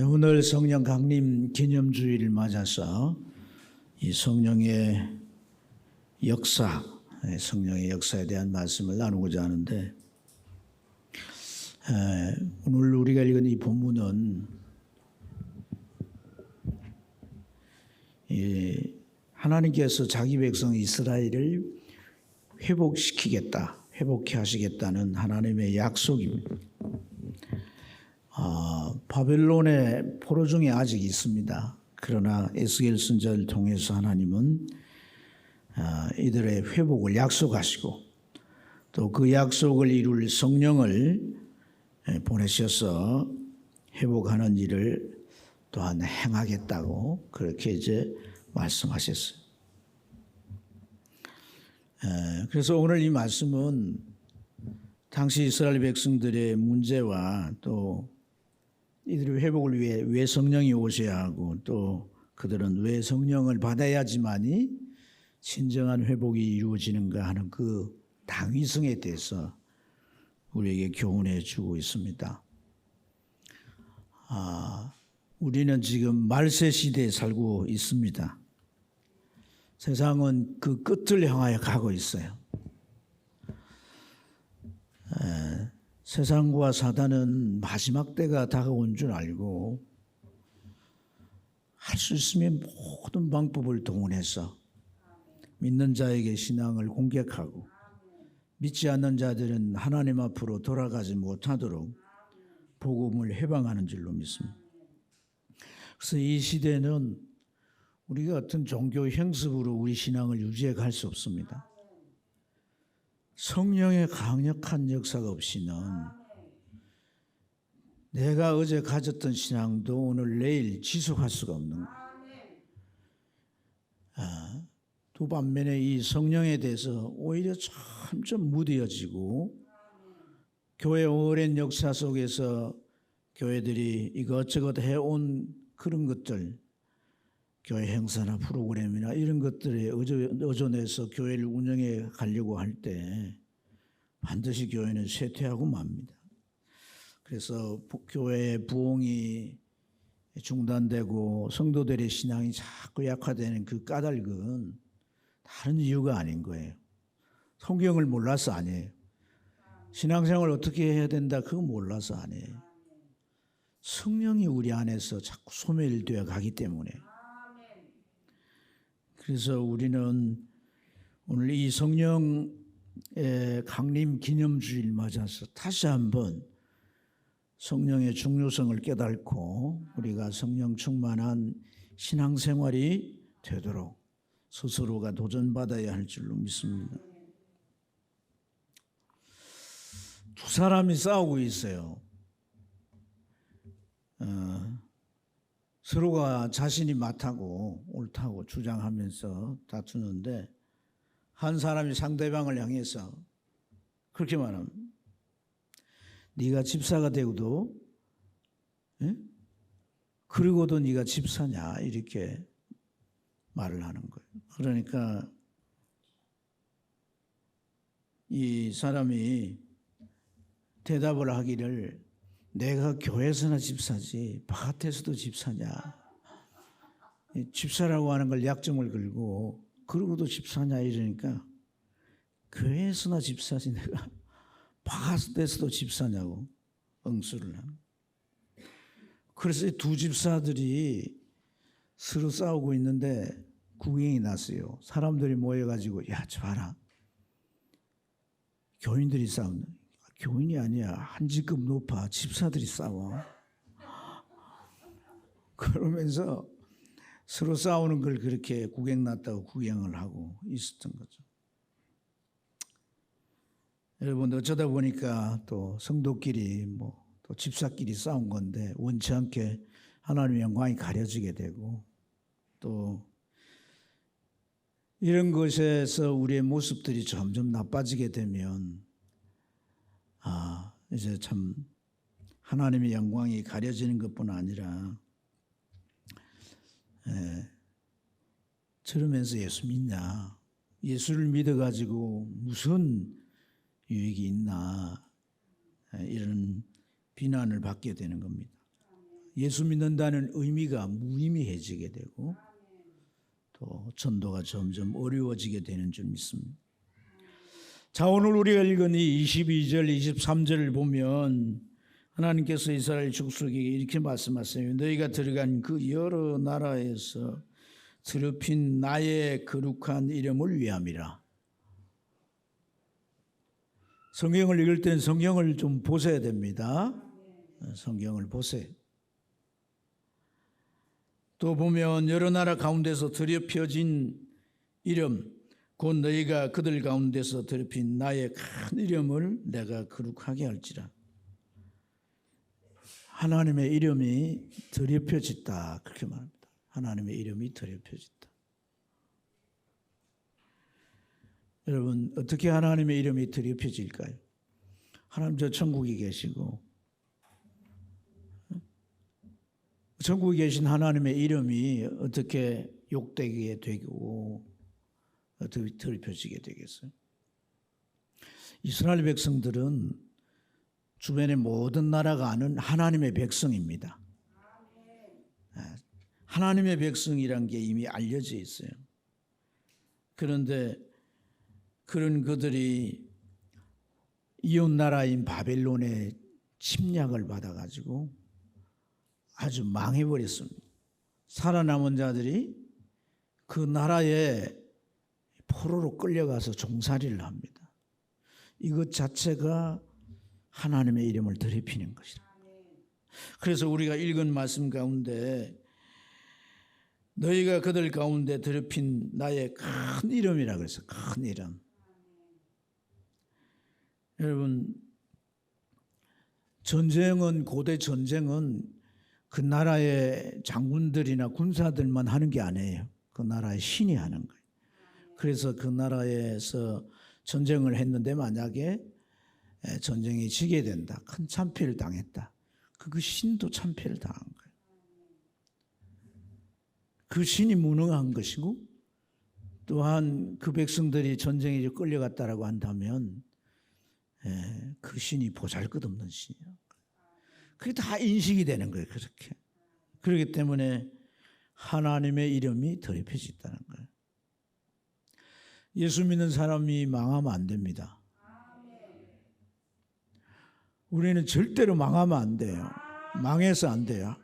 오늘 성령 강림 기념주의를 맞아서 이 성령의 성령의 역사에 대한 말씀을 나누고자 하는데, 오늘 우리가 읽은 이 본문은 하나님께서 자기 백성 이스라엘을 회복해 하시겠다는 하나님의 약속입니다. 바벨론의 포로 중에 아직 있습니다. 그러나 에스겔 선지자를 통해서 하나님은 이들의 회복을 약속하시고 또 그 약속을 이룰 성령을 보내셔서 회복하는 일을 또한 행하겠다고 그렇게 이제 말씀하셨어요. 그래서 오늘 이 말씀은 당시 이스라엘 백성들의 문제와 또 이들의 회복을 위해 왜 성령이 오셔야 하고 또 그들은 왜 성령을 받아야지만이 진정한 회복이 이루어지는가 하는 그 당위성에 대해서 우리에게 교훈해 주고 있습니다. 우리는 지금 말세 시대에 살고 있습니다. 세상은 그 끝을 향하여 가고 있어요. 세상과 사단은 마지막 때가 다가온 줄 알고 할 수 있으면 모든 방법을 동원해서 믿는 자에게 신앙을 공격하고 믿지 않는 자들은 하나님 앞으로 돌아가지 못하도록 복음을 해방하는 줄로 믿습니다. 그래서 이 시대는 우리가 어떤 종교 형습으로 우리 신앙을 유지해 갈 수 없습니다. 성령의 강력한 역사가 없이는 내가 어제 가졌던 신앙도 오늘 내일 지속할 수가 없는 거예요. 두 반면에 이 성령에 대해서 오히려 점점 무뎌지고 교회 오랜 역사 속에서 교회들이 이것저것 해온 그런 것들, 교회 행사나 프로그램이나 이런 것들에 의존해서 교회를 운영해 가려고 할 때 반드시 교회는 쇠퇴하고 맙니다. 그래서 교회의 부흥이 중단되고 성도들의 신앙이 자꾸 약화되는 그 까닭은 다른 이유가 아닌 거예요. 성경을 몰라서 아니에요. 신앙생활을 어떻게 해야 된다 그거 몰라서 아니에요. 성령이 우리 안에서 자꾸 소멸되어 가기 때문에. 그래서 우리는 오늘 이 성령의 강림 기념주의를 맞아서 다시 한번 성령의 중요성을 깨닫고 우리가 성령 충만한 신앙생활이 되도록 스스로가 도전받아야 할 줄로 믿습니다. 두 사람이 싸우고 있어요. 서로가 자신이 맞다고 옳다고 주장하면서 다투는데 한 사람이 상대방을 향해서 그렇게 말합니다. 네가 집사가 되고도 그리고도 네가 집사냐 이렇게 말을 하는 거예요. 그러니까 이 사람이 대답을 하기를 내가 교회에서나 집사지 바깥에서도 집사냐. 집사라고 하는 걸 약점을 걸고 그러고도 집사냐 이러니까 교회에서나 집사지 내가 바깥에서도 집사냐고 응수를 하는. 그래서 두 집사들이 서로 싸우고 있는데 구경이 났어요. 사람들이 모여가지고 야 저 봐라. 교인들이 싸운다. 교인이 아니야. 한 직급 높아. 집사들이 싸워. 그러면서 서로 싸우는 걸 그렇게 구경 났다고 구경을 하고 있었던 거죠. 여러분 어쩌다 보니까 또 성도끼리 또 집사끼리 싸운 건데 원치 않게 하나님의 영광이 가려지게 되고 또 이런 것에서 우리의 모습들이 점점 나빠지게 되면 이제 참 하나님의 영광이 가려지는 것뿐 아니라 저러면서 예수 믿냐? 예수를 믿어가지고 무슨 유익이 있나? 이런 비난을 받게 되는 겁니다. 예수 믿는다는 의미가 무의미해지게 되고 또 전도가 점점 어려워지게 되는 줄 믿습니다. 자, 오늘 우리가 읽은 이 22절, 23절을 보면 하나님께서 이스라엘 족속에게 이렇게 말씀하세요. 너희가 들어간 그 여러 나라에서 더럽힌 나의 거룩한 이름을 위함이라. 성경을 읽을 땐 성경을 좀 보셔야 됩니다. 성경을 보세요. 또 보면 여러 나라 가운데서 더럽혀진 이름, 곧 너희가 그들 가운데서 더럽힌 나의 큰 이름을 내가 거룩하게 할지라. 하나님의 이름이 더럽혀졌다, 그렇게 말합니다. 하나님의 이름이 더럽혀졌다. 여러분, 어떻게 하나님의 이름이 더럽혀질까요? 하나님 저 천국에 계시고 천국에 계신 하나님의 이름이 어떻게 욕되게 되고 어떻게 더럽혀지게 되겠어요? 이스라엘 백성들은 주변의 모든 나라가 아는 하나님의 백성입니다. 하나님의 백성이란 게 이미 알려져 있어요. 그런데 그런 그들이 이웃 나라인 바벨론의 침략을 받아가지고 아주 망해버렸습니다. 살아남은 자들이 그 나라에 포로로 끌려가서 종살이를 합니다. 이것 자체가 하나님의 이름을 더럽히는 것이다. 그래서 우리가 읽은 말씀 가운데 너희가 그들 가운데 더럽힌 나의 큰 이름이라 그래서 큰 이름. 여러분, 전쟁은, 고대 전쟁은 그 나라의 장군들이나 군사들만 하는 게 아니에요. 그 나라의 신이 하는 거예요. 그래서 그 나라에서 전쟁을 했는데 만약에 전쟁이 지게 된다, 큰 참패를 당했다, 그 신도 참패를 당한 거예요. 그 신이 무능한 것이고 또한 그 백성들이 전쟁에 끌려갔다라고 한다면 그 신이 보잘것없는 신이에요. 그게 다 인식이 되는 거예요. 그렇게. 그렇기 때문에 하나님의 이름이 더럽혀졌다는 거예요. 예수 믿는 사람이 망하면 안 됩니다. 우리는 절대로 망하면 안 돼요. 망해서 안 돼요.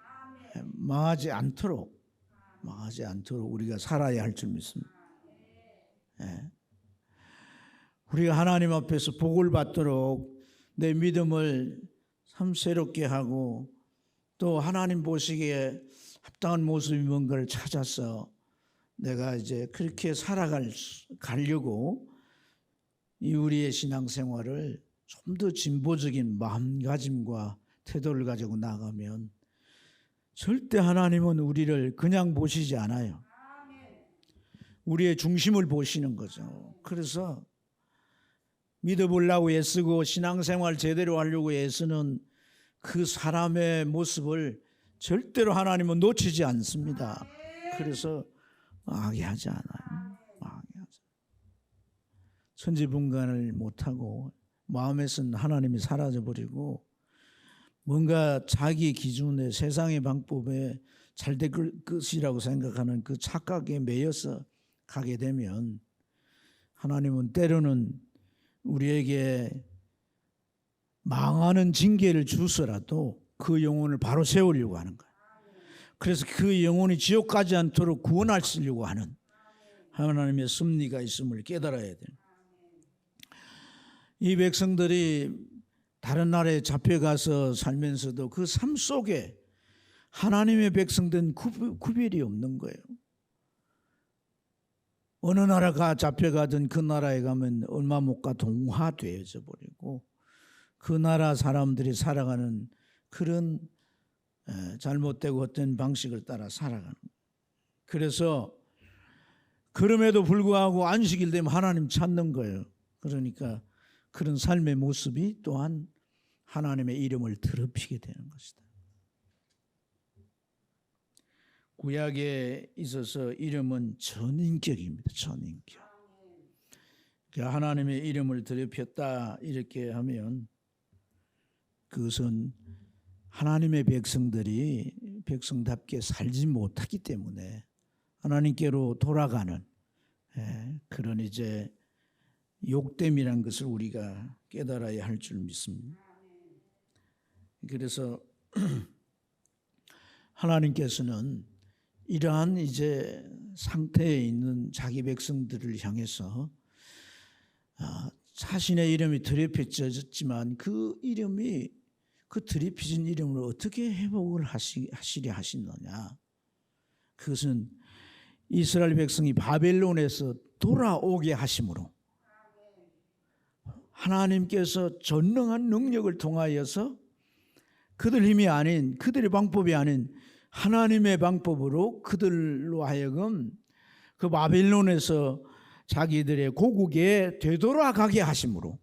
망하지 않도록 우리가 살아야 할 줄 믿습니다. 우리가 하나님 앞에서 복을 받도록 내 믿음을 참 새롭게 하고 또 하나님 보시기에 합당한 모습이 뭔가를 찾아서 내가 이제 그렇게 살아가려고 이 우리의 신앙생활을 좀 더 진보적인 마음가짐과 태도를 가지고 나가면 절대 하나님은 우리를 그냥 보시지 않아요. 우리의 중심을 보시는 거죠. 그래서 믿어보려고 애쓰고 신앙생활 제대로 하려고 애쓰는 그 사람의 모습을 절대로 하나님은 놓치지 않습니다. 그래서 망하게 하지 않아요. 망하게 하지. 천지분간을 못하고 마음에서는 하나님이 사라져버리고 뭔가 자기 기준에 세상의 방법에 잘 될 것이라고 생각하는 그 착각에 매여서 가게 되면 하나님은 때로는 우리에게 망하는 징계를 주서라도 그 영혼을 바로 세우려고 하는 거예요. 그래서 그 영혼이 지옥 가지 않도록 구원하시려고 하는 하나님의 섭리가 있음을 깨달아야 돼요. 이 백성들이 다른 나라에 잡혀가서 살면서도 그 삶 속에 하나님의 백성된 구별이 없는 거예요. 어느 나라가 잡혀가든 그 나라에 가면 얼마 못 가 동화되어져 버리고 그 나라 사람들이 살아가는 그런 잘못되고 헛된 방식을 따라 살아가는 거예요. 그래서 그럼에도 불구하고 안식일 되면 하나님 찾는 거예요. 그러니까 그런 삶의 모습이 또한 하나님의 이름을 더럽히게 되는 것이다. 구약에 있어서 이름은 전인격입니다. 전인격. 하나님의 이름을 더럽혔다 이렇게 하면 그것은 하나님의 백성들이 백성답게 살지 못하기 때문에 하나님께로 돌아가는 그런 이제 욕됨이란 것을 우리가 깨달아야 할 줄 믿습니다. 그래서 하나님께서는 이러한 이제 상태에 있는 자기 백성들을 향해서 자신의 이름이 더럽혀졌지만 그 이름이 그 더럽혀진 이름으로 어떻게 회복을 하시려 하시느냐. 그것은 이스라엘 백성이 바벨론에서 돌아오게 하심으로 하나님께서 전능한 능력을 통하여서 그들 힘이 아닌 그들의 방법이 아닌 하나님의 방법으로 그들로 하여금 그 바벨론에서 자기들의 고국에 되돌아가게 하심으로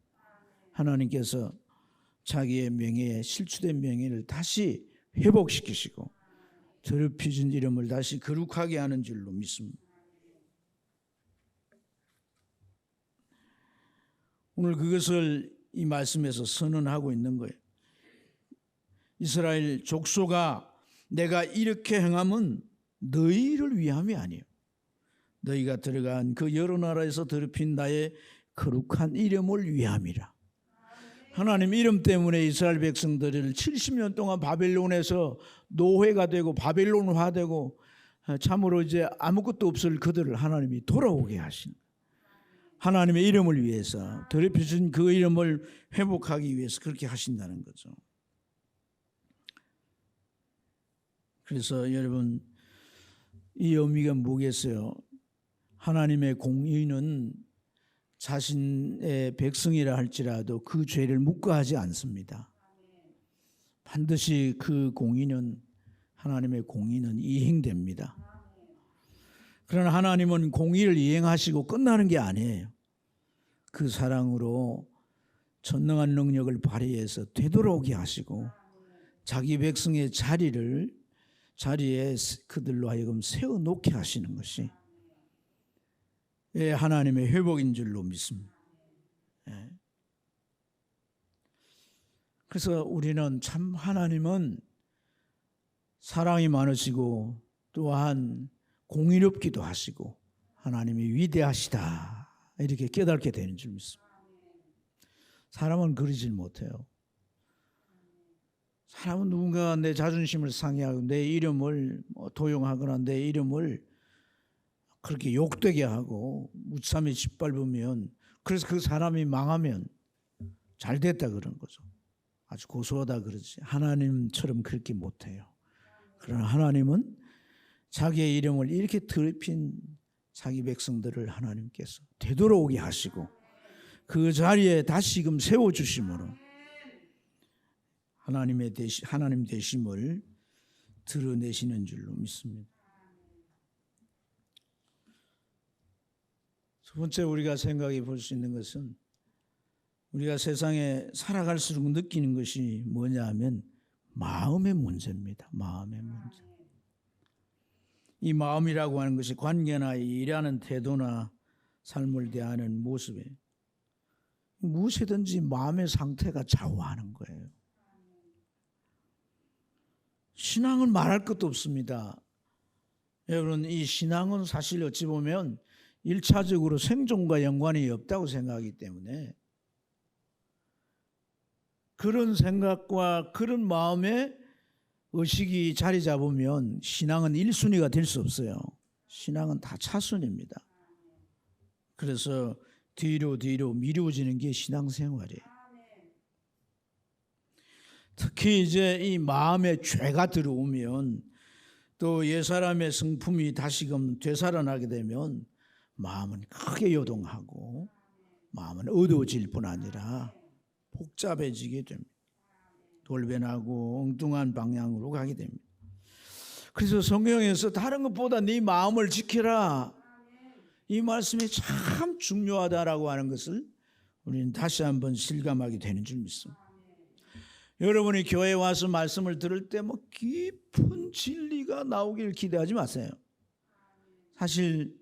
하나님께서 자기의 명예에 실추된 명예를 다시 회복시키시고 더럽혀진 이름을 다시 거룩하게 하는 줄로 믿습니다. 오늘 그것을 이 말씀에서 선언하고 있는 거예요. 이스라엘 족속아, 내가 이렇게 행함은 너희를 위함이 아니에요. 너희가 들어간 그 여러 나라에서 더럽힌 나의 거룩한 이름을 위함이라. 하나님 이름 때문에 이스라엘 백성들을 70년 동안 바벨론에서 노예가 되고 바벨론화되고 참으로 이제 아무것도 없을 그들을 하나님이 돌아오게 하신, 하나님의 이름을 위해서, 더럽혀진 그 이름을 회복하기 위해서 그렇게 하신다는 거죠. 그래서 여러분, 이 의미가 뭐겠어요? 하나님의 공의는 자신의 백성이라 할지라도 그 죄를 묵과하지 않습니다. 반드시 그 공의는, 하나님의 공의는 이행됩니다. 그러나 하나님은 공의를 이행하시고 끝나는 게 아니에요. 그 사랑으로 전능한 능력을 발휘해서 되돌아오게 하시고 자기 백성의 자리에 그들로 하여금 세워놓게 하시는 것이 하나님의 회복인 줄로 믿습니다. 그래서 우리는 참 하나님은 사랑이 많으시고 또한 공의롭기도 하시고 하나님이 위대하시다 이렇게 깨닫게 되는 줄 믿습니다. 사람은 그러질 못해요. 사람은 누군가 내 자존심을 상해하고 내 이름을 도용하거나 내 이름을 그렇게 욕되게 하고 무참히 짓밟으면, 그래서 그 사람이 망하면 잘 됐다 그런 거죠. 아주 고소하다 그러지. 하나님처럼 그렇게 못해요. 그러나 하나님은 자기의 이름을 이렇게 더럽힌 자기 백성들을 하나님께서 되돌아오게 하시고 그 자리에 다시금 세워주심으로 하나님 되심을 드러내시는 줄로 믿습니다. 두 번째 우리가 생각해 볼 수 있는 것은, 우리가 세상에 살아갈수록 느끼는 것이 뭐냐 하면 마음의 문제입니다. 마음의 문제. 이 마음이라고 하는 것이 관계나 일하는 태도나 삶을 대하는 모습에 무엇이든지 마음의 상태가 좌우하는 거예요. 신앙은 말할 것도 없습니다. 여러분, 이 신앙은 사실 어찌 보면 1차적으로 생존과 연관이 없다고 생각하기 때문에 그런 생각과 그런 마음에 의식이 자리 잡으면 신앙은 1순위가 될 수 없어요. 신앙은 다 차순위입니다. 그래서 뒤로 미루어지는 게 신앙생활이에요. 특히 이제 이 마음에 죄가 들어오면, 또 옛사람의 성품이 다시금 되살아나게 되면 마음은 크게 요동하고 마음은 어두워질 뿐 아니라 복잡해지게 됩니다. 돌변하고 엉뚱한 방향으로 가게 됩니다. 그래서 성경에서 다른 것보다 네 마음을 지켜라, 이 말씀이 참 중요하다라고 하는 것을 우리는 다시 한번 실감하게 되는 줄 믿습니다. 여러분이 교회에 와서 말씀을 들을 때 뭐 깊은 진리가 나오길 기대하지 마세요. 사실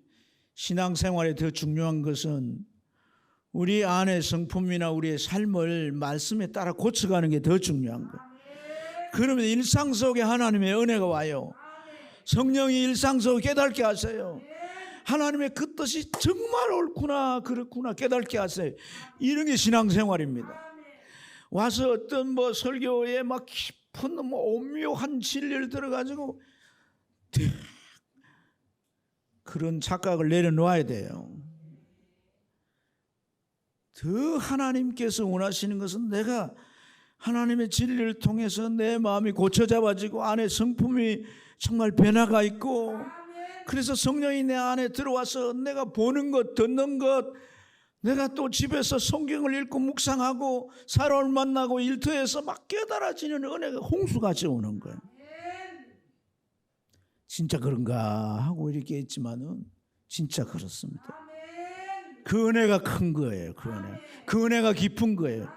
신앙생활에 더 중요한 것은 우리 안의 성품이나 우리의 삶을 말씀에 따라 고쳐가는 게 더 중요한 거예요. 그러면 일상 속에 하나님의 은혜가 와요. 성령이 일상 속에 깨닫게 하세요. 하나님의 그 뜻이 정말 옳구나, 그렇구나 깨닫게 하세요. 이런 게 신앙생활입니다. 와서 어떤 뭐 설교에 막 깊은 뭐 오묘한 진리를 들어가지고 그런 착각을 내려놓아야 돼요. 더 하나님께서 원하시는 것은 내가 하나님의 진리를 통해서 내 마음이 고쳐잡아지고 안에 성품이 정말 변화가 있고, 그래서 성령이 내 안에 들어와서 내가 보는 것, 듣는 것, 내가 또 집에서 성경을 읽고 묵상하고 사람을 만나고 일터에서 막 깨달아지는 은혜가 홍수같이 오는 거예요. 진짜 그런가 하고 이렇게 했지만은 진짜 그렇습니다. 그 은혜가 큰 거예요. 그 은혜가 깊은 거예요.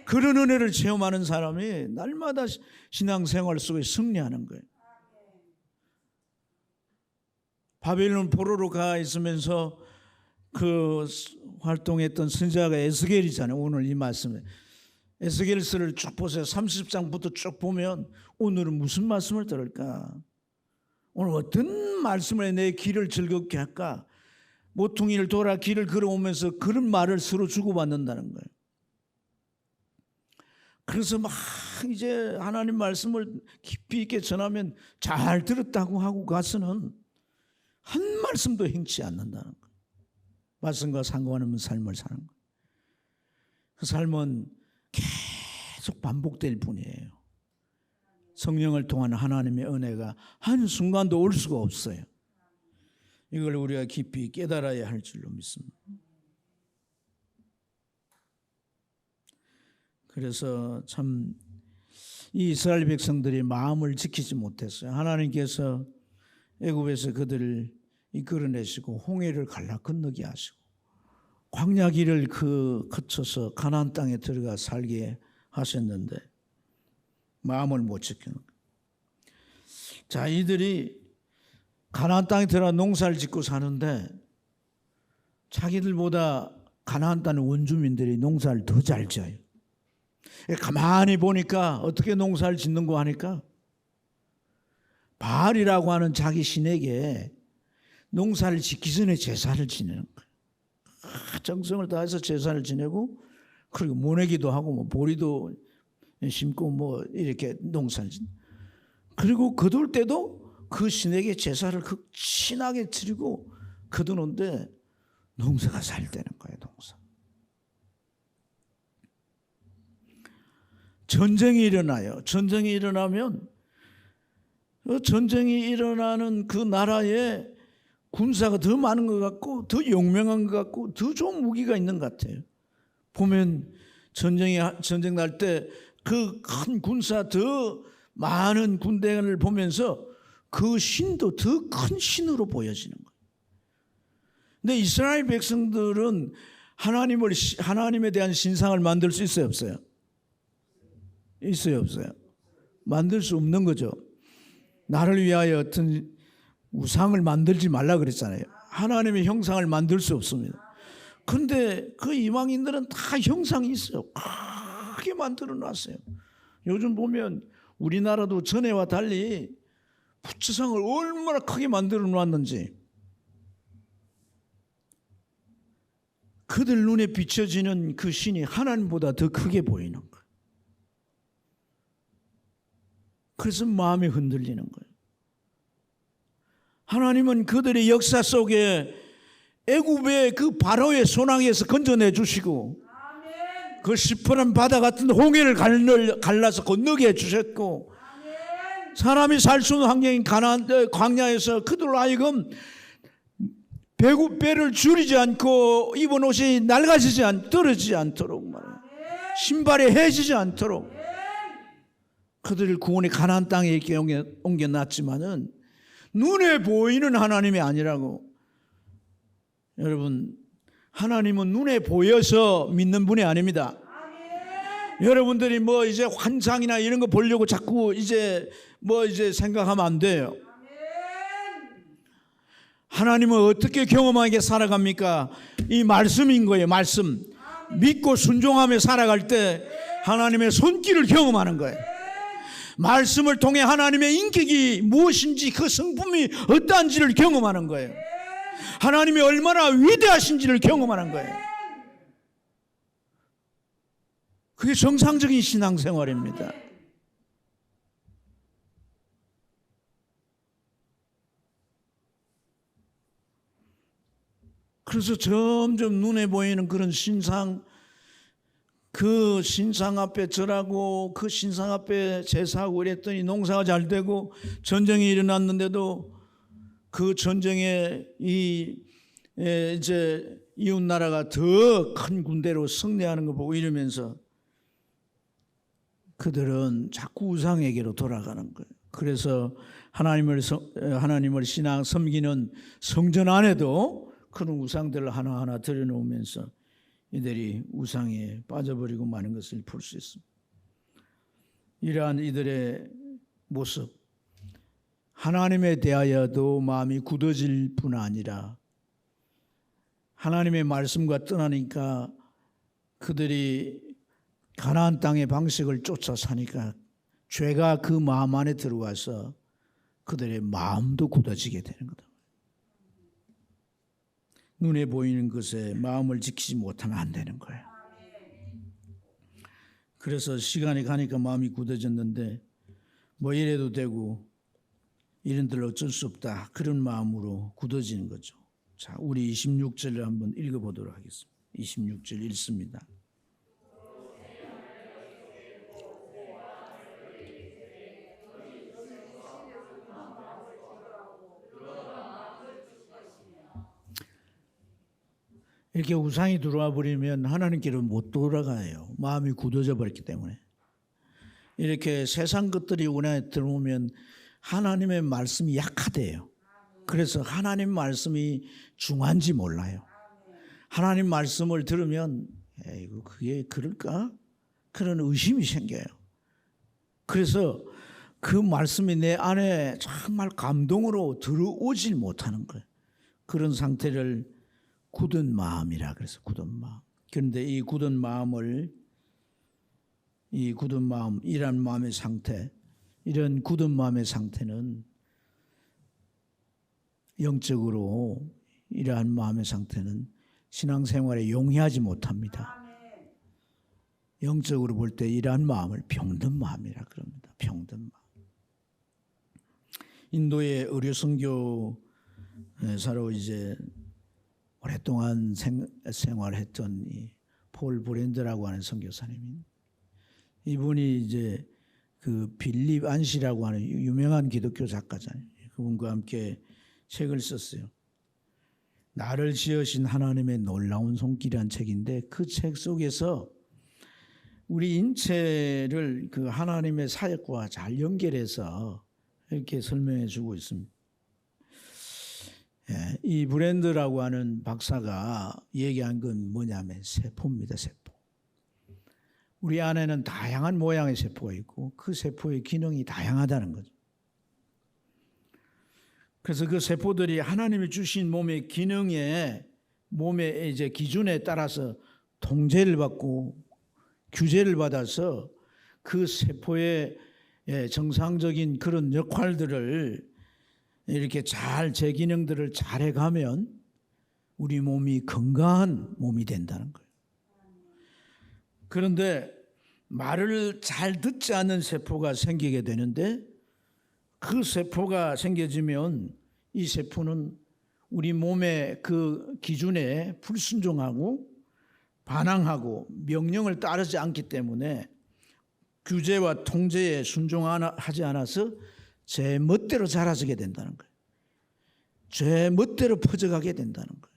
그런 은혜를 체험하는 사람이 날마다 신앙생활 속에 승리하는 거예요. 바벨론 포로로 가 있으면서 그 활동했던 선지자가 에스겔이잖아요. 오늘 이 말씀에 에스겔서를 쭉 보세요. 30장부터 쭉 보면 오늘은 무슨 말씀을 들을까? 오늘 어떤 말씀을 내 길을 즐겁게 할까? 모퉁이를 돌아 길을 걸어오면서 그런 말을 서로 주고받는다는 거예요. 그래서 막 이제 하나님 말씀을 깊이 있게 전하면 잘 들었다고 하고 가서는 한 말씀도 행치 않는다는 거예요. 말씀과 상관없는 삶을 사는 거예요. 그 삶은 계속 반복될 뿐이에요. 성령을 통한 하나님의 은혜가 한순간도 올 수가 없어요. 이걸 우리가 깊이 깨달아야 할 줄로 믿습니다. 그래서 참 이 이스라엘 백성들이 마음을 지키지 못했어요. 하나님께서 애굽에서 그들을 이끌어내시고 홍해를 갈라 건너게 하시고 광야 길을 거쳐서 가나안 땅에 들어가 살게 하셨는데 마음을 못 지키는 거예요. 자, 이들이 가나안 땅에 들어가 농사를 짓고 사는데 자기들보다 가나안 땅 원주민들이 농사를 더 잘 지어요. 가만히 보니까 어떻게 농사를 짓는고 하니까 바알이라고 하는 자기 신에게 농사를 짓기 전에 제사를 지내는 거예요. 정성을 다해서 제사를 지내고 그리고 모내기도 하고 뭐 보리도 심고 뭐 이렇게 농사를 짓는. 그리고 거둘 때도 그 신에게 제사를 극진하게 드리고 거두는데 농사가 잘 되는 거예요. 농사. 전쟁이 일어나요. 전쟁이 일어나면 전쟁이 일어나는 그 나라에 군사가 더 많은 것 같고 더 용맹한 것 같고 더 좋은 무기가 있는 것 같아요. 보면 전쟁 날 때 그 큰 군사 더 많은 군대를 보면서 그 신도 더 큰 신으로 보여지는 거예요. 근데 이스라엘 백성들은 하나님에 대한 신상을 만들 수 있어요, 없어요? 있어요, 없어요? 만들 수 없는 거죠. 나를 위하여 어떤 우상을 만들지 말라 그랬잖아요. 하나님의 형상을 만들 수 없습니다. 그런데 그 이방인들은 다 형상이 있어요. 크게 만들어 놨어요. 요즘 보면 우리나라도 전에와 달리 부처상을 얼마나 크게 만들어 놨는지 그들 눈에 비춰지는 그 신이 하나님보다 더 크게 보이는 거예요. 그래서 마음이 흔들리는 거예요. 하나님은 그들의 역사 속에 애굽의 그 바로의 손아귀에서 건져내 주시고 그 시퍼런 바다 같은 홍해를 갈라서 건너게 해주셨고 사람이 살 수 없는 환경인 가나안 광야에서 그들로 하여금 배를 줄이지 않고 입은 옷이 낡아지지 떨어지지 않도록 말이에요. 신발이 해지지 않도록 그들을 구원의 가나안 땅에 이렇게 옮겨놨지만은 눈에 보이는 하나님이 아니라고. 여러분, 하나님은 눈에 보여서 믿는 분이 아닙니다. 여러분들이 뭐 이제 환상이나 이런 거 보려고 자꾸 이제 생각하면 안 돼요. 하나님은 어떻게 경험하게 살아갑니까? 이 말씀인 거예요. 말씀. 믿고 순종하며 살아갈 때 하나님의 손길을 경험하는 거예요. 말씀을 통해 하나님의 인격이 무엇인지 그 성품이 어떠한지를 경험하는 거예요. 하나님이 얼마나 위대하신지를 경험하는 거예요. 그게 정상적인 신앙생활입니다. 그래서 점점 눈에 보이는 그런 신상, 그 신상 앞에 절하고 그 신상 앞에 제사하고 이랬더니 농사가 잘 되고 전쟁이 일어났는데도 그 전쟁에 이제 이웃 나라가 더 큰 군대로 승리하는 거 보고 이러면서 그들은 자꾸 우상에게로 돌아가는 거예요. 그래서 하나님을 신앙 섬기는 성전 안에도 그런 우상들을 하나하나 들여놓으면서 이들이 우상에 빠져버리고 마는 것을 볼 수 있습니다. 이러한 이들의 모습, 하나님에 대하여도 마음이 굳어질 뿐 아니라 하나님의 말씀과 떠나니까 그들이 가나안 땅의 방식을 쫓아 사니까 죄가 그 마음 안에 들어와서 그들의 마음도 굳어지게 되는 거다. 눈에 보이는 것에 마음을 지키지 못하면 안 되는 거예요. 그래서 시간이 가니까 마음이 굳어졌는데 뭐 이래도 되고 이런들 어쩔 수 없다, 그런 마음으로 굳어지는 거죠. 자, 우리 26절을 한번 읽어보도록 하겠습니다. 26절 읽습니다. 이렇게 우상이 들어와 버리면 하나님께로 못 돌아가요. 마음이 굳어져 버렸기 때문에. 이렇게 세상 것들이 우리 들어오면 하나님의 말씀이 약하대요. 그래서 하나님 말씀이 중요한지 몰라요. 하나님 말씀을 들으면 이거 그게 그럴까? 그런 의심이 생겨요. 그래서 그 말씀이 내 안에 정말 감동으로 들어오질 못하는 거예요. 그런 상태를 굳은 마음이라 그래서 굳은 마음. 그런데 이 굳은 마음, 이런 마음의 상태, 이런 굳은 마음의 상태는 영적으로 이러한 마음의 상태는 신앙생활에 용이하지 못합니다. 영적으로 볼 때 이러한 마음을 병든 마음이라 그럽니다. 병든 마음. 인도의 의료 선교사로 이제 오랫동안 생활했던 이 폴 브랜드라고 하는 선교사님이, 이분이 이제 그 빌립 안시라고 하는 유명한 기독교 작가잖아요. 그분과 함께 책을 썼어요. 나를 지으신 하나님의 놀라운 손길이라는 책인데 그 책 속에서 우리 인체를 그 하나님의 사역과 잘 연결해서 이렇게 설명해 주고 있습니다. 이 브랜드라고 하는 박사가 얘기한 건 뭐냐면 세포입니다. 세포. 우리 안에는 다양한 모양의 세포가 있고 그 세포의 기능이 다양하다는 거죠. 그래서 그 세포들이 하나님이 주신 몸의 기능에, 몸의 이제 기준에 따라서 통제를 받고 규제를 받아서 그 세포의 정상적인 그런 역할들을 이렇게 잘 제 기능들을 잘 해가면 우리 몸이 건강한 몸이 된다는 거예요. 그런데 말을 잘 듣지 않는 세포가 생기게 되는데 그 세포가 생겨지면 이 세포는 우리 몸의 그 기준에 불순종하고 반항하고 명령을 따르지 않기 때문에 규제와 통제에 순종하지 않아서 제 멋대로 자라지게 된다는 거예요. 제 멋대로 퍼져가게 된다는 거예요.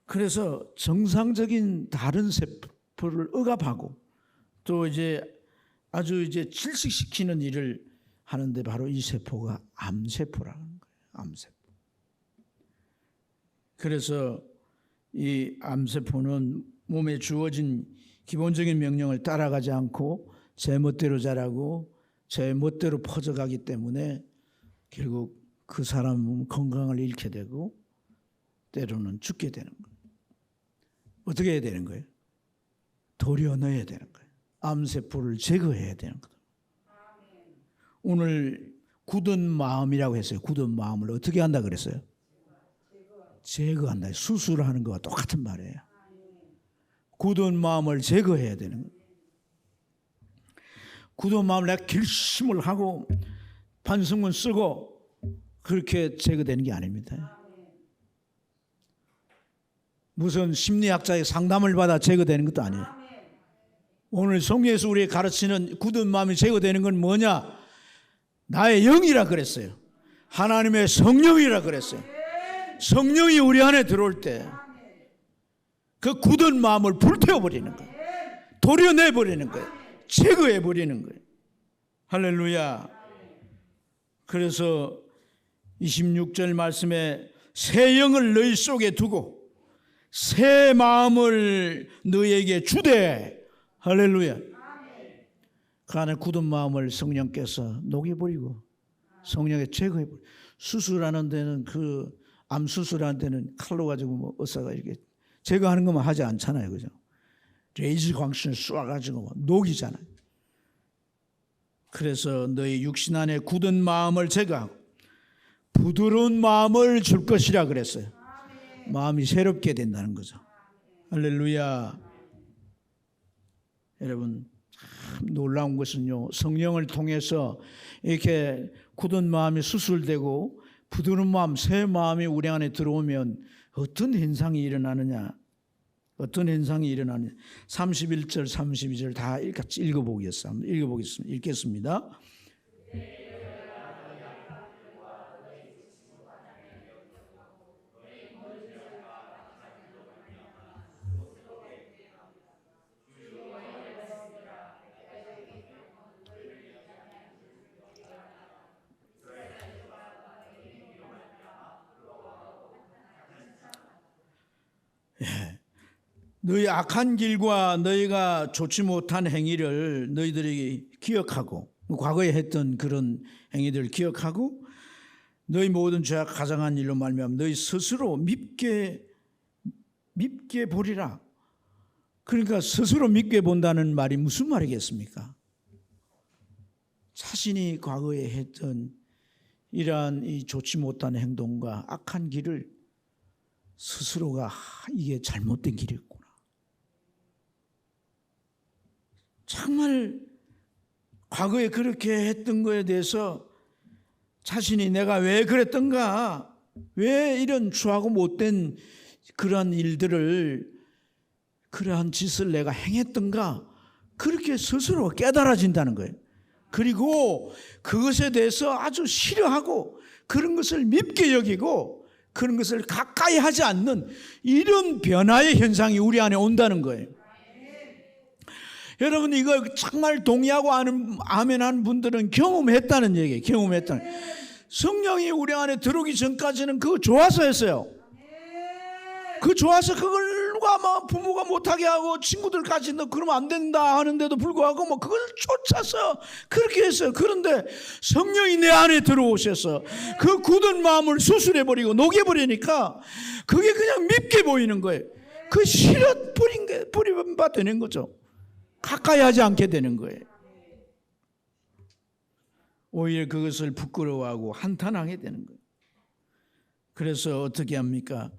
그래서 정상적인 다른 세포를 억압하고 또 이제 아주 이제 질식시키는 일을 하는데 바로 이 세포가 암세포라는 거예요. 암세포. 그래서 이 암세포는 몸에 주어진 기본적인 명령을 따라가지 않고 제 멋대로 자라고 제 멋대로 퍼져가기 때문에 결국 그 사람은 건강을 잃게 되고 때로는 죽게 되는 거예요. 어떻게 해야 되는 거예요? 도려내야 되는 거예요. 암세포를 제거해야 되는 거예요. 오늘 굳은 마음이라고 했어요. 굳은 마음을 어떻게 한다 그랬어요? 제거한다. 수술하는 거와 똑같은 말이에요. 굳은 마음을 제거해야 되는 거예요. 굳은 마음을 내가 결심을 하고 반성문 쓰고 그렇게 제거되는 게 아닙니다. 무슨 심리학자의 상담을 받아 제거되는 것도 아니에요. 오늘 성경에서 우리에게 가르치는 굳은 마음이 제거되는 건 뭐냐? 나의 영이라 그랬어요. 하나님의 성령이라 그랬어요. 성령이 우리 안에 들어올 때 그 굳은 마음을 불태워버리는 거예요. 도려내버리는 거예요. 제거해버리는 거예요. 할렐루야. 그래서 26절 말씀에 새 영을 너희 속에 두고 새 마음을 너희에게 주되. 할렐루야. 그 안에 굳은 마음을 성령께서 녹여버리고 성령에 제거해버리고. 수술하는 데는 암 수술하는 데는 칼로 가지고 뭐 의사가 이렇게 제거하는 것만 하지 않잖아요. 그죠? 레이저 광선을 쏘아가지고 녹이잖아요. 그래서 너희 육신 안에 굳은 마음을 제거하고 부드러운 마음을 줄 것이라 그랬어요. 마음이 새롭게 된다는 거죠. 할렐루야. 여러분 참 놀라운 것은요, 성령을 통해서 이렇게 굳은 마음이 수술되고 부드러운 마음, 새 마음이 우리 안에 들어오면 어떤 현상이 일어나느냐? 어떤 현상이 일어나느냐? 31절, 32절 다 같이 읽어보겠습니다. 읽겠습니다. 너희 악한 길과 너희가 좋지 못한 행위를 너희들이 기억하고 과거에 했던 그런 행위들을 기억하고 너희 모든 죄악 가장한 일로 말미암아 너희 스스로 밉게 보리라. 그러니까 스스로 밉게 본다는 말이 무슨 말이겠습니까? 자신이 과거에 했던 이러한 이 좋지 못한 행동과 악한 길을 스스로가 이게 잘못된 길이었구나. 정말 과거에 그렇게 했던 거에 대해서 자신이 내가 왜 그랬던가, 왜 이런 추하고 못된 그러한 일들을, 그러한 짓을 내가 행했던가, 그렇게 스스로 깨달아진다는 거예요. 그리고 그것에 대해서 아주 싫어하고 그런 것을 밉게 여기고 그런 것을 가까이 하지 않는 이런 변화의 현상이 우리 안에 온다는 거예요. 여러분 이거 정말 동의하고 아멘하는 분들은 경험했다는 얘기예요. 경험했다는. 성령이 우리 안에 들어오기 전까지는 그거 좋아서 했어요. 그 좋아서 그걸 누가 막 부모가 못하게 하고 친구들까지 너 그러면 안 된다 하는데도 불구하고 뭐 그걸 쫓아서 그렇게 했어요. 그런데 성령이 내 안에 들어오셔서 그 굳은 마음을 수술해버리고 녹여버리니까 그게 그냥 밉게 보이는 거예요. 그 싫어 버린 바 되는 거죠. 가까이 하지 않게 되는 거예요. 오히려 그것을 부끄러워하고 한탄하게 되는 거예요. 그래서 어떻게 합니까?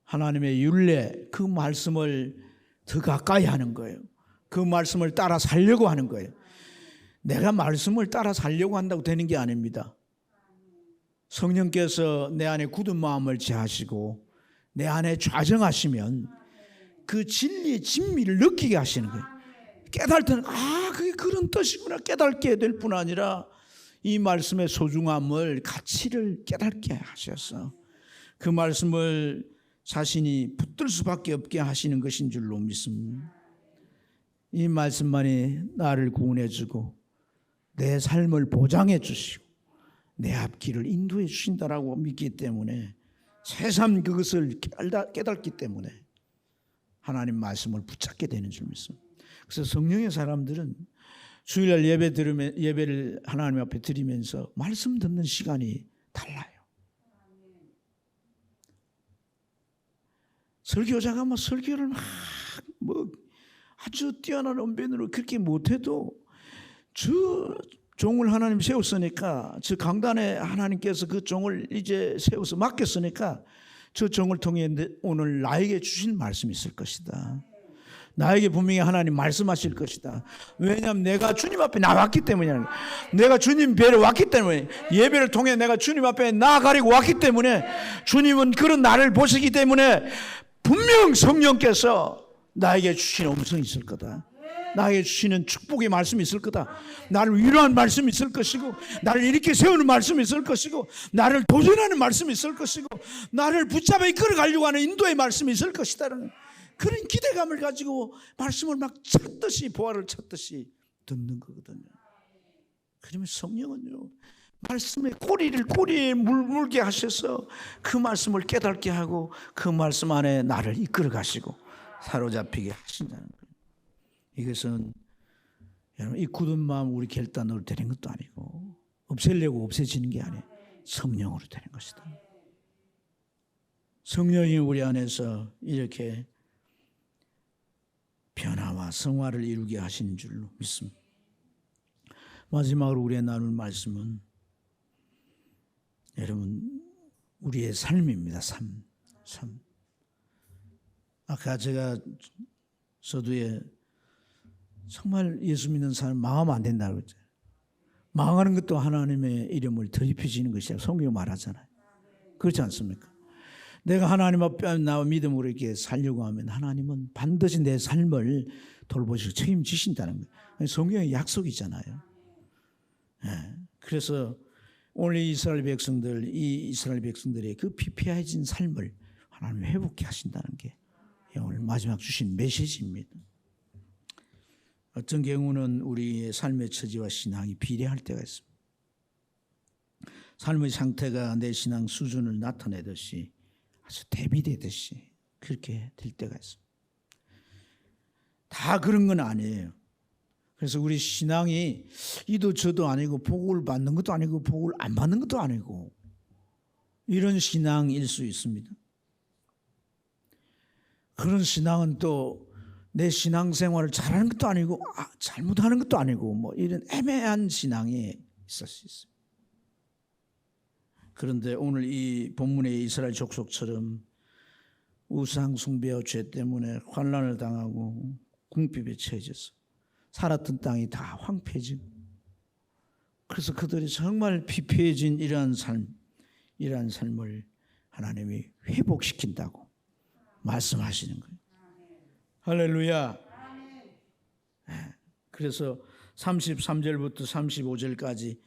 하나님의 율례, 그 말씀을 더 가까이 하는 거예요. 그 말씀을 따라 살려고 하는 거예요. 내가 말씀을 따라 살려고 한다고 되는 게 아닙니다. 성령께서 내 안에 굳은 마음을 제하시고 내 안에 좌정하시면 그 진리의 진미를 느끼게 하시는 거예요. 깨달을 때는 그게 그런 뜻이구나 깨닫게 될 뿐 아니라 이 말씀의 소중함을, 가치를 깨닫게 하셔서 그 말씀을 자신이 붙들 수밖에 없게 하시는 것인 줄로 믿습니다. 이 말씀만이 나를 구원해 주고 내 삶을 보장해 주시고 내 앞길을 인도해 주신다라고 믿기 때문에 새삼 그것을 깨닫기 때문에 하나님 말씀을 붙잡게 되는 줄 믿습니다. 그래서 성령의 사람들은 주일날 예배를 하나님 앞에 드리면서 말씀 듣는 시간이 달라요. 설교자가 설교를 아주 뛰어난 언변으로 그렇게 못해도 종을 하나님 세웠으니까 저 강단에 하나님께서 그 종을 이제 세워서 맡겼으니까 저 종을 통해 오늘 나에게 주신 말씀이 있을 것이다. 나에게 분명히 하나님 말씀하실 것이다. 왜냐하면 내가 주님 앞에 나왔기 때문이야. 내가 주님 뵈러 왔기 때문에, 예배를 통해 내가 주님 앞에 나아가려고 왔기 때문에, 주님은 그런 나를 보시기 때문에 분명 성령께서 나에게 주신 음성이 있을 거다. 나에게 주시는 축복의 말씀이 있을 거다. 나를 위로하는 말씀이 있을 것이고, 나를 이렇게 세우는 말씀이 있을 것이고, 나를 도전하는 말씀이 있을 것이고, 나를 붙잡아 이끌어가려고 하는 인도의 말씀이 있을 것이다라는 그런 기대감을 가지고 말씀을 막 찾듯이, 보화를 찾듯이 듣는 거거든요. 그러면 성령은요, 말씀의 꼬리에 물게 하셔서 그 말씀을 깨닫게 하고 그 말씀 안에 나를 이끌어 가시고 사로잡히게 하신다는 거예요. 이것은 여러분, 이 굳은 마음 우리 결단으로 되는 것도 아니고, 없애려고 없애지는 게 아니에요. 성령으로 되는 것이다. 성령이 우리 안에서 이렇게 변화와 성화를 이루게 하시는 줄로 믿습니다. 마지막으로 우리의 나눌 말씀은 여러분, 우리의 삶입니다. 삶. 아까 제가 서두에 정말 예수 믿는 사람 망하면 안 된다고 그랬죠. 망하는 것도 하나님의 이름을 더럽혀지는 것이라고 성경 말하잖아요. 그렇지 않습니까? 내가 하나님 앞에 나와 믿음으로 이렇게 살려고 하면 하나님은 반드시 내 삶을 돌보시고 책임지신다는 거예요. 성경의 약속이잖아요. 그래서 오늘 이 이스라엘 백성들의 그 피폐해진 삶을 하나님 회복케 하신다는 게 오늘 마지막 주신 메시지입니다. 어떤 경우는 우리의 삶의 처지와 신앙이 비례할 때가 있습니다. 삶의 상태가 내 신앙 수준을 나타내듯이 아주 대비되듯이 그렇게 될 때가 있습니다. 다 그런 건 아니에요. 그래서 우리 신앙이 이도 저도 아니고, 복을 받는 것도 아니고, 복을 안 받는 것도 아니고, 이런 신앙일 수 있습니다. 그런 신앙은 또 내 신앙생활을 잘하는 것도 아니고 잘못하는 것도 아니고, 뭐 이런 애매한 신앙이 있을 수 있어요. 그런데 오늘 이 본문의 이스라엘 족속처럼 우상 숭배와 죄 때문에 환난을 당하고 궁핍에 처해져서 살았던 땅이 다 황폐해지고, 그래서 그들이 정말 피폐해진 이러한 삶을 하나님이 회복시킨다고 말씀하시는 거예요. 할렐루야. 그래서 33절부터 35절까지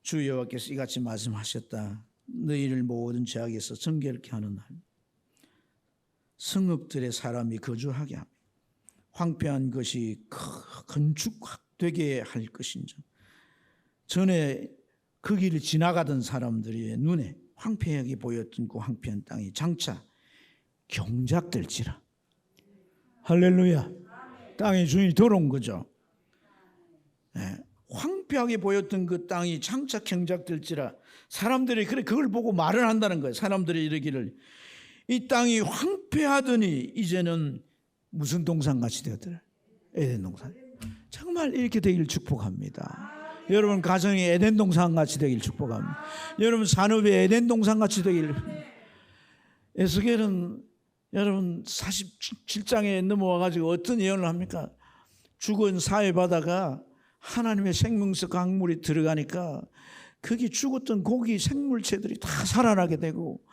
주 여호와께서 이같이 말씀하셨다. 너희를 모든 죄악에서 정결케 하는 날, 성읍들의 사람이 거주하게 하며 황폐한 것이 건축되게 할 것인즉, 전에 그 길을 지나가던 사람들의 눈에 황폐하게 보였던 그 황폐한 땅이 장차 경작될지라. 할렐루야. 땅의 주인이 들어온 거죠. 황폐하게 보였던 그 땅이 장차 경작될지라. 사람들이 그걸 보고 말을 한다는 거예요. 사람들이 이르기를, 이 땅이 황폐하더니 이제는 무슨 동산같이 되었더라. 에덴 동산. 정말 이렇게 되기를 축복합니다. 여러분 가정이 에덴 동산같이 되기를 축복합니다. 여러분 산업이 에덴 동산같이 되기를. 에스겔은 여러분 47장에 넘어와가지고 어떤 예언을 합니까? 죽은 사해바다가 하나님의 생명수 강물이 들어가니까 거기 죽었던 고기 생물체들이 다 살아나게 되고,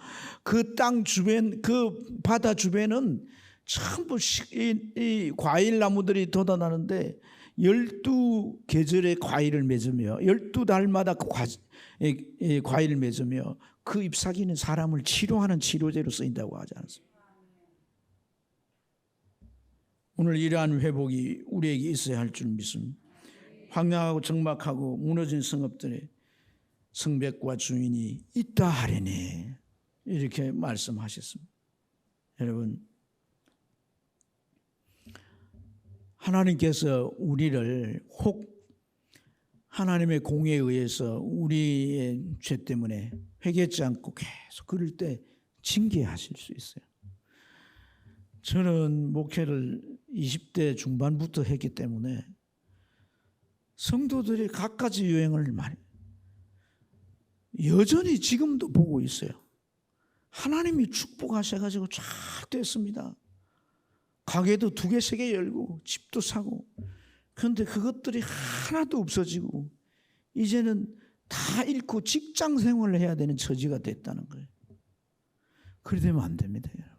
그 땅 주변, 그 바다 주변은 전부 이 과일 나무들이 돋아나는데 12계절의 과일을 맺으며 12달마다 그 과일을 맺으며 그 잎사귀는 사람을 치료하는 치료제로 쓰인다고 하지 않습니까? 오늘 이러한 회복이 우리에게 있어야 할 줄 믿습니다. 황량하고 적막하고 무너진 성읍들의 성벽과 주인이 있다 하리니, 이렇게 말씀하셨습니다. 여러분, 하나님께서 우리를 혹 하나님의 공의에 의해서 우리의 죄 때문에 회개하지 않고 계속 그럴 때 징계하실 수 있어요. 저는 목회를 20대 중반부터 했기 때문에 성도들이 갖가지 유행을 많이 여전히 지금도 보고 있어요. 하나님이 축복하셔가지고 쫙 됐습니다. 가게도 2개, 3개 열고 집도 사고. 그런데 그것들이 하나도 없어지고 이제는 다 잃고 직장 생활을 해야 되는 처지가 됐다는 거예요. 그래 되면 안 됩니다, 여러분.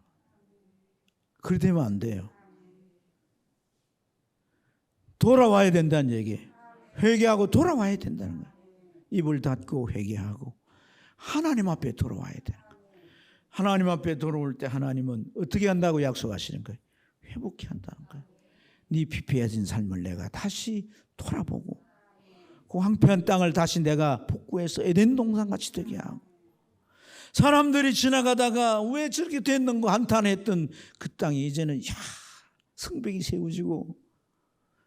그래 되면 안 돼요. 돌아와야 된다는 얘기예요. 회개하고 돌아와야 된다는 거예요. 입을 닫고 회개하고 하나님 앞에 돌아와야 되는 거예요. 하나님 앞에 돌아올 때 하나님은 어떻게 한다고 약속하시는 거예요? 회복해 한다는 거예요. 네 피폐해진 삶을 내가 다시 돌아보고 그 황폐한 땅을 다시 내가 복구해서 에덴 동산같이 되게 하고, 사람들이 지나가다가 왜 저렇게 됐는고 한탄했던 그 땅이 이제는 성벽이 세워지고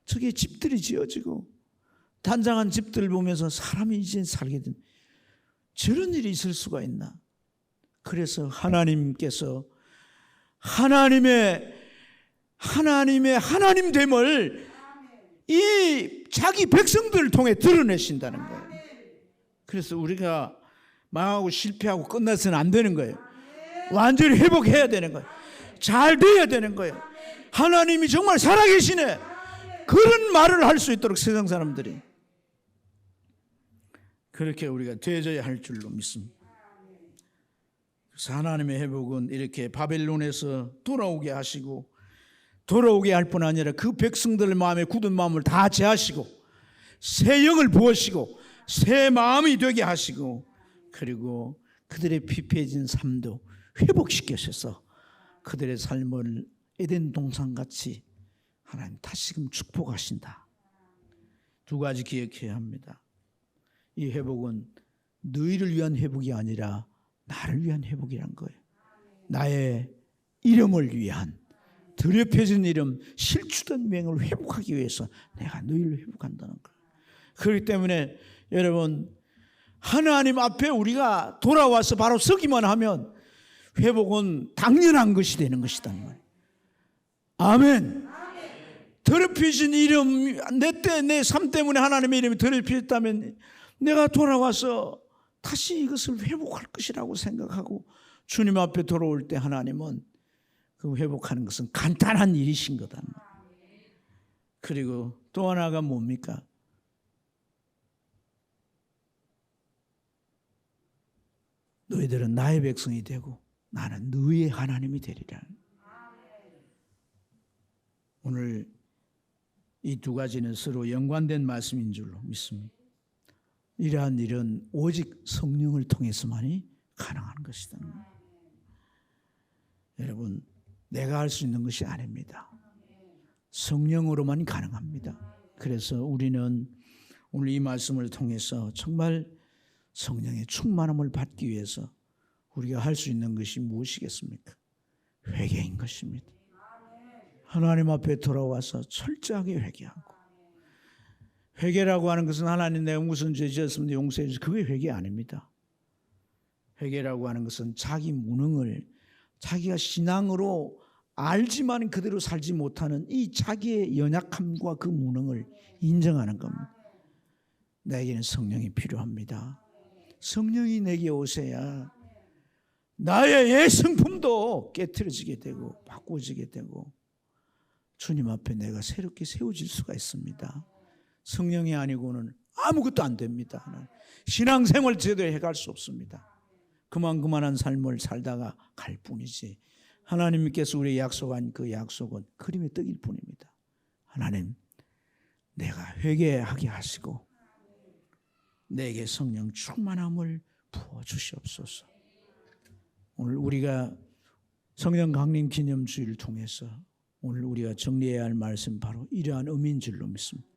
저게 집들이 지어지고 단장한 집들을 보면서 사람이 이제 살게 된, 저런 일이 있을 수가 있나. 그래서 하나님께서 하나님의 하나님됨을 이 자기 백성들을 통해 드러내신다는 거예요. 그래서 우리가 망하고 실패하고 끝나서는 안 되는 거예요. 완전히 회복해야 되는 거예요. 잘 돼야 되는 거예요. 하나님이 정말 살아계시네, 그런 말을 할 수 있도록 세상 사람들이 그렇게 우리가 되어져야 할 줄로 믿습니다. 그래서 하나님의 회복은 이렇게 바벨론에서 돌아오게 하시고, 돌아오게 할 뿐 아니라 그 백성들 마음에 굳은 마음을 다 제하시고 새 영을 부으시고 새 마음이 되게 하시고, 그리고 그들의 피폐해진 삶도 회복시키셔서 그들의 삶을 에덴 동산같이 하나님 다시금 축복하신다. 2가지 기억해야 합니다. 이 회복은 너희를 위한 회복이 아니라 나를 위한 회복이란 거예요. 나의 이름을 위한, 더럽혀진 이름, 실추된 명을 회복하기 위해서 내가 너희를 회복한다는 거예요. 그렇기 때문에 여러분, 하나님 앞에 우리가 돌아와서 바로 서기만 하면 회복은 당연한 것이 되는 것이란 말이에요. 아멘. 더럽혀진 이름, 내 삶 때문에 하나님의 이름이 더럽혀졌다면 내가 돌아와서 다시 이것을 회복할 것이라고 생각하고 주님 앞에 돌아올 때 하나님은 그 회복하는 것은 간단한 일이신 거다. 그리고 또 하나가 뭡니까? 너희들은 나의 백성이 되고 나는 너희의 하나님이 되리라. 오늘 이 2가지는 서로 연관된 말씀인 줄로 믿습니다. 이러한 일은 오직 성령을 통해서만이 가능한 것이다. 여러분, 내가 할 수 있는 것이 아닙니다. 성령으로만 가능합니다. 그래서 우리는 오늘 이 말씀을 통해서 정말 성령의 충만함을 받기 위해서 우리가 할 수 있는 것이 무엇이겠습니까? 회개인 것입니다. 하나님 앞에 돌아와서 철저하게 회개하고, 회개라고 하는 것은 하나님 내가 무슨 죄 지었으면 용서해 주세요, 그게 회개 아닙니다. 회개라고 하는 것은 자기 무능을, 자기가 신앙으로 알지만 그대로 살지 못하는 이 자기의 연약함과 그 무능을 인정하는 겁니다. 나에게는 성령이 필요합니다. 성령이 내게 오셔야 나의 예성품도 깨트려지게 되고 바꿔지게 되고 주님 앞에 내가 새롭게 세워질 수가 있습니다. 성령이 아니고는 아무것도 안 됩니다. 신앙생활 제대로 해갈 수 없습니다. 그만한 삶을 살다가 갈 뿐이지, 하나님께서 우리에게 약속한 그 약속은 그림의 떡일 뿐입니다. 하나님, 내가 회개하게 하시고 내게 성령 충만함을 부어주시옵소서. 오늘 우리가 성령 강림 기념주의를 통해서 오늘 우리가 정리해야 할 말씀 바로 이러한 의미인 줄로 믿습니다.